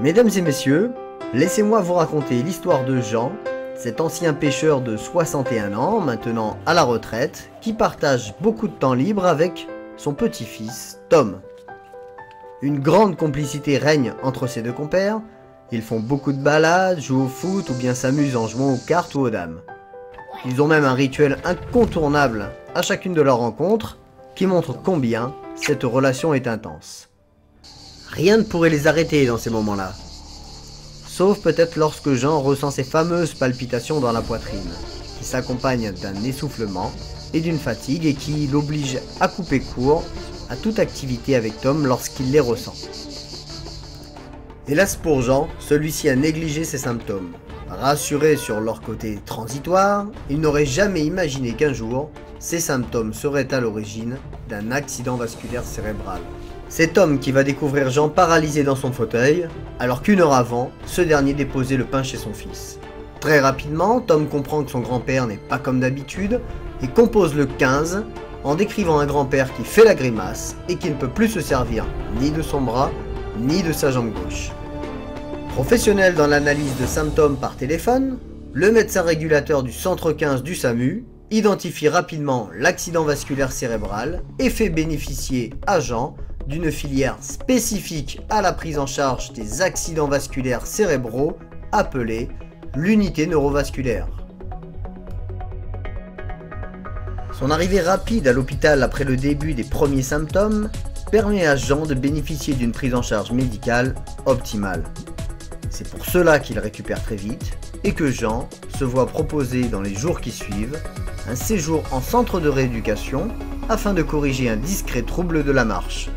Mesdames et messieurs, laissez-moi vous raconter l'histoire de Jean, cet ancien pêcheur de 61 ans, maintenant à la retraite, qui partage beaucoup de temps libre avec son petit-fils Tom. Une grande complicité règne entre ces deux compères, ils font beaucoup de balades, jouent au foot ou bien s'amusent en jouant aux cartes ou aux dames. Ils ont même un rituel incontournable à chacune de leurs rencontres, qui montre combien cette relation est intense. Rien ne pourrait les arrêter dans ces moments-là. Sauf peut-être lorsque Jean ressent ces fameuses palpitations dans la poitrine, qui s'accompagnent d'un essoufflement et d'une fatigue et qui l'obligent à couper court à toute activité avec Tom lorsqu'il les ressent. Hélas pour Jean, celui-ci a négligé ces symptômes. Rassuré sur leur côté transitoire, il n'aurait jamais imaginé qu'un jour, ces symptômes seraient à l'origine d'un accident vasculaire cérébral. C'est Tom qui va découvrir Jean paralysé dans son fauteuil, alors qu'une heure avant, ce dernier déposait le pain chez son fils. Très rapidement, Tom comprend que son grand-père n'est pas comme d'habitude et compose le 15 en décrivant un grand-père qui fait la grimace et qui ne peut plus se servir ni de son bras ni de sa jambe gauche. Professionnel dans l'analyse de symptômes par téléphone, le médecin régulateur du centre 15 du SAMU identifie rapidement l'accident vasculaire cérébral et fait bénéficier à Jean d'une filière spécifique à la prise en charge des accidents vasculaires cérébraux appelée l'unité neurovasculaire. Son arrivée rapide à l'hôpital après le début des premiers symptômes permet à Jean de bénéficier d'une prise en charge médicale optimale. C'est pour cela qu'il récupère très vite et que Jean se voit proposer dans les jours qui suivent un séjour en centre de rééducation afin de corriger un discret trouble de la marche.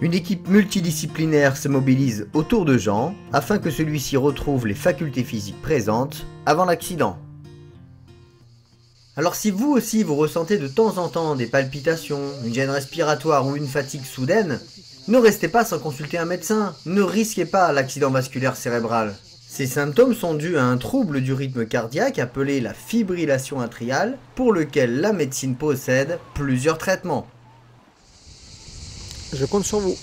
Une équipe multidisciplinaire se mobilise autour de Jean afin que celui-ci retrouve les facultés physiques présentes avant l'accident. Alors si vous aussi vous ressentez de temps en temps des palpitations, une gêne respiratoire ou une fatigue soudaine, ne restez pas sans consulter un médecin, ne risquez pas l'accident vasculaire cérébral. Ces symptômes sont dus à un trouble du rythme cardiaque appelé la fibrillation atriale, pour lequel la médecine possède plusieurs traitements. Je compte sur vous.